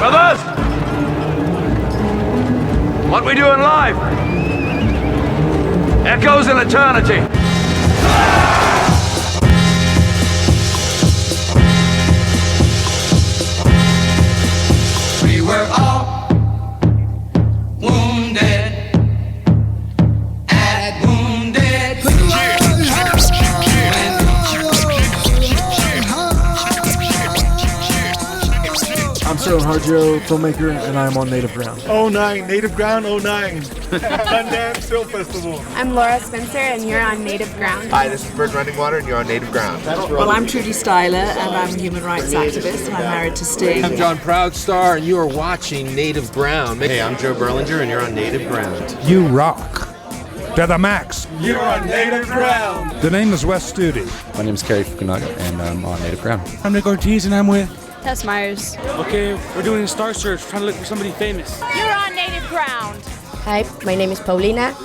Brothers! What we do in life echoes in eternity. We were all wounded at Wounded. I'm Sterling Harjo, filmmaker, and I'm on Native Ground. 09, Native Ground 09. Sundance Film Festival. I'm Laura Spencer, and you're on Native Ground. Hi, this is Bird Running Water, and you're on Native Ground. Well, I'm Trudy Styler, and I'm a human rights activist, and I'm married to Steve. I'm John Proudstar, and you are watching Native Ground. Hey, I'm Joe Berlinger, and you're on Native Ground. You rock. To the max. You're on Native Ground. The name is Wes Studi. My name is Kerry Fukunaga, and I'm on Native Ground. I'm Nick Ortiz, and I'm with Tess Myers. Okay, we're doing a star search, trying to look for somebody famous. You're on Native Ground. Hi, my name is Paulina,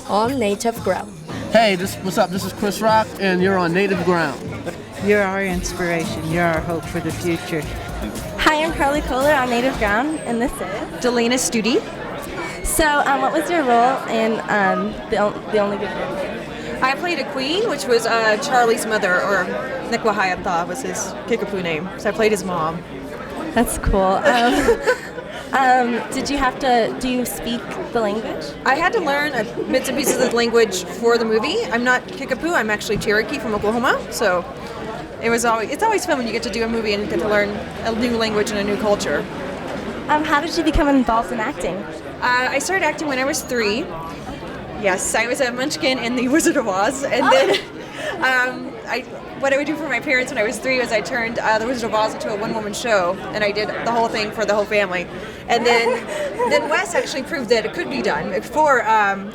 on Native Ground. Hey, what's up? This is Chris Rock, and you're on Native Ground. You're our inspiration. You're our hope for the future. Hi, I'm Carly Kohler on Native Ground, and this is Delana Studi. So, what was your role in the Only Good Movie? I played a queen, which was Charlie's mother, or Nikwahayantha was his Kickapoo name. So I played his mom. That's cool. Did you have to? Do you speak the language? I had to learn bits and pieces of the language for the movie. I'm not Kickapoo. I'm actually Cherokee from Oklahoma. So it's always fun when you get to do a movie and you get to learn a new language and a new culture. How did you become involved in acting? I started acting when I was 3. Yes, I was a munchkin in The Wizard of Oz, and then what I would do for my parents when I was 3 was I turned The Wizard of Oz into a one-woman show, and I did the whole thing for the whole family. And then Wes actually proved that it could be done. Before,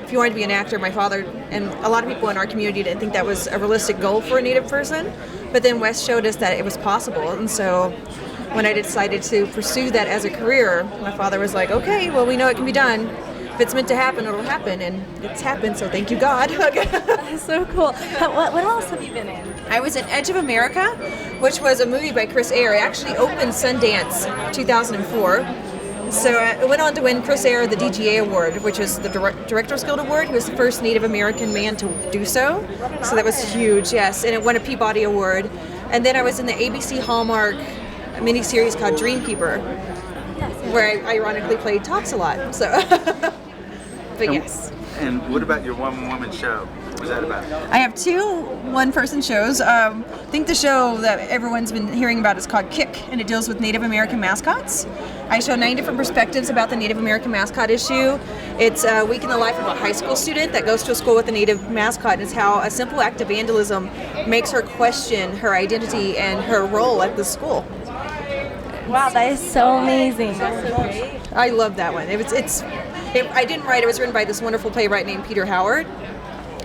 if you wanted to be an actor, my father and a lot of people in our community didn't think that was a realistic goal for a Native person, but then Wes showed us that it was possible, and so when I decided to pursue that as a career, my father was like, okay, well, we know it can be done. If it's meant to happen, it'll happen, and it's happened, so thank you, God. That's so cool. What else have you been in? I was in Edge of America, which was a movie by Chris Eyre. It actually opened Sundance 2004. So it went on to win Chris Eyre the DGA Award, which is the Directors Guild Award. He was the first Native American man to do so. So that was huge, yes. And it won a Peabody Award. And then I was in the ABC Hallmark miniseries called Dreamkeeper, where I ironically played Talks-A-Lot. So, but yes. And what about your one-woman show? What was that about? I have 2 one-person shows. I think the show that everyone's been hearing about is called Kick, and it deals with Native American mascots. I show 9 different perspectives about the Native American mascot issue. It's a week in the life of a high school student that goes to a school with a Native mascot, and it's how a simple act of vandalism makes her question her identity and her role at the school. Wow, that is so amazing. That's so great. I love that one. I didn't write it. It was written by this wonderful playwright named Peter Howard.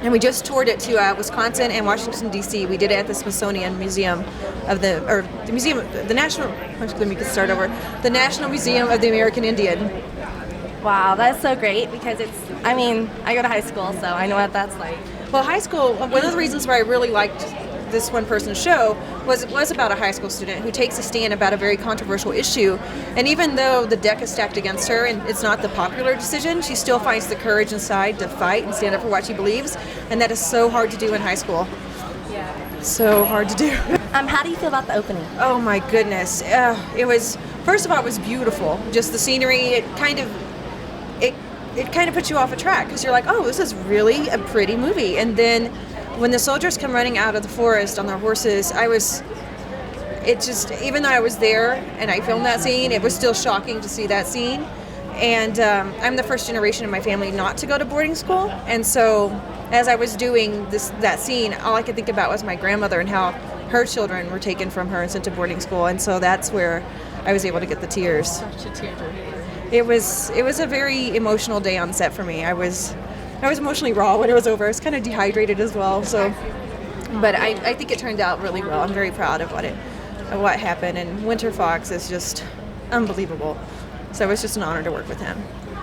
And we just toured it to Wisconsin and Washington, D.C. We did it at the Smithsonian Museum of the National Museum of the American Indian. Wow, that's so great because I go to high school, so I know what that's like. Well, high school, one of the reasons why I really liked this one-person show was about a high school student who takes a stand about a very controversial issue, and even though the deck is stacked against her and it's not the popular decision, she still finds the courage inside to fight and stand up for what she believes, and that is so hard to do in high school. Yeah. So hard to do. How do you feel about the opening? Oh my goodness. It was, first of all, it was beautiful. Just the scenery, it kind of puts you off a track because you're like, oh, this is really a pretty movie. And then when the soldiers come running out of the forest on their horses, even though I was there and I filmed that scene, it was still shocking to see that scene. And I'm the first generation in my family not to go to boarding school. And so as I was doing that scene, all I could think about was my grandmother and how her children were taken from her and sent to boarding school. And so that's where I was able to get the tears. Such a tearjerker. It was a very emotional day on set for me. I was emotionally raw when it was over. I was kind of dehydrated as well. So, but I think it turned out really well. I'm very proud of what happened. And Winter Fox is just unbelievable. So it was just an honor to work with him.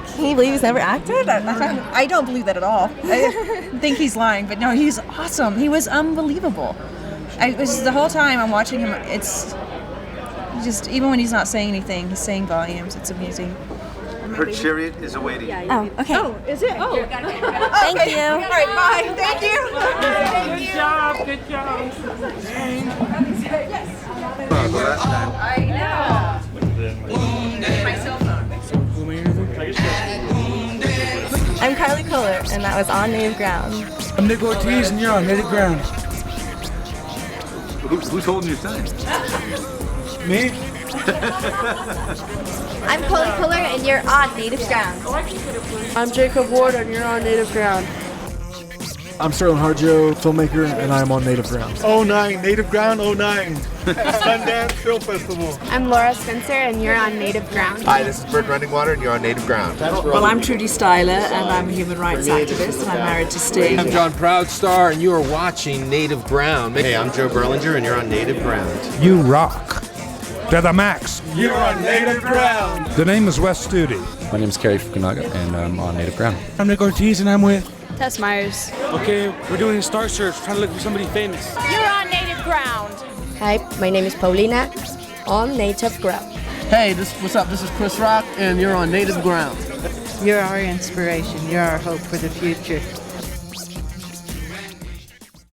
Can you believe he's never acted? I don't believe that at all. I think he's lying, but no, he's awesome. He was unbelievable. It was the whole time I'm watching him. Just even when he's not saying anything, he's saying volumes. It's amazing. Her chariot is awaiting you. Oh, okay. Oh, is it? Oh, Thank you. All right, bye. Thank you. Good job, good job. I know. My cell phone. I'm Carly Kohler, and that was on native ground. I'm Nick Ortiz, and you're on native ground. Who's holding your sign? Me? I'm Chloe Kohler, and you're on native ground. I'm Jacob Ward, and you're on native ground. I'm Sterling Harjo, filmmaker, and I'm on native ground. 09, Native Ground 09. Sundance Film Festival. I'm Laura Spencer, and you're on native ground. Hi, this is Bird Running Water, and you're on native ground. Well, I'm Trudy Styler, and I'm a human rights activist, and I'm married to Steve. I'm John Proudstar, and you are watching Native Ground. Hey, I'm Joe Berlinger, and you're on native ground. You rock. To the max. You're on Native Ground. The name is Wes Studi. My name is Kerry Fukunaga, and I'm on native ground. I'm Nick Ortiz, and I'm with. Tess Myers. Okay, we're doing a star search, trying to look for somebody famous. You're on native ground. Hi, my name is Paulina, on native ground. Hey, what's up? This is Chris Rock, and you're on native ground. You're our inspiration. You're our hope for the future.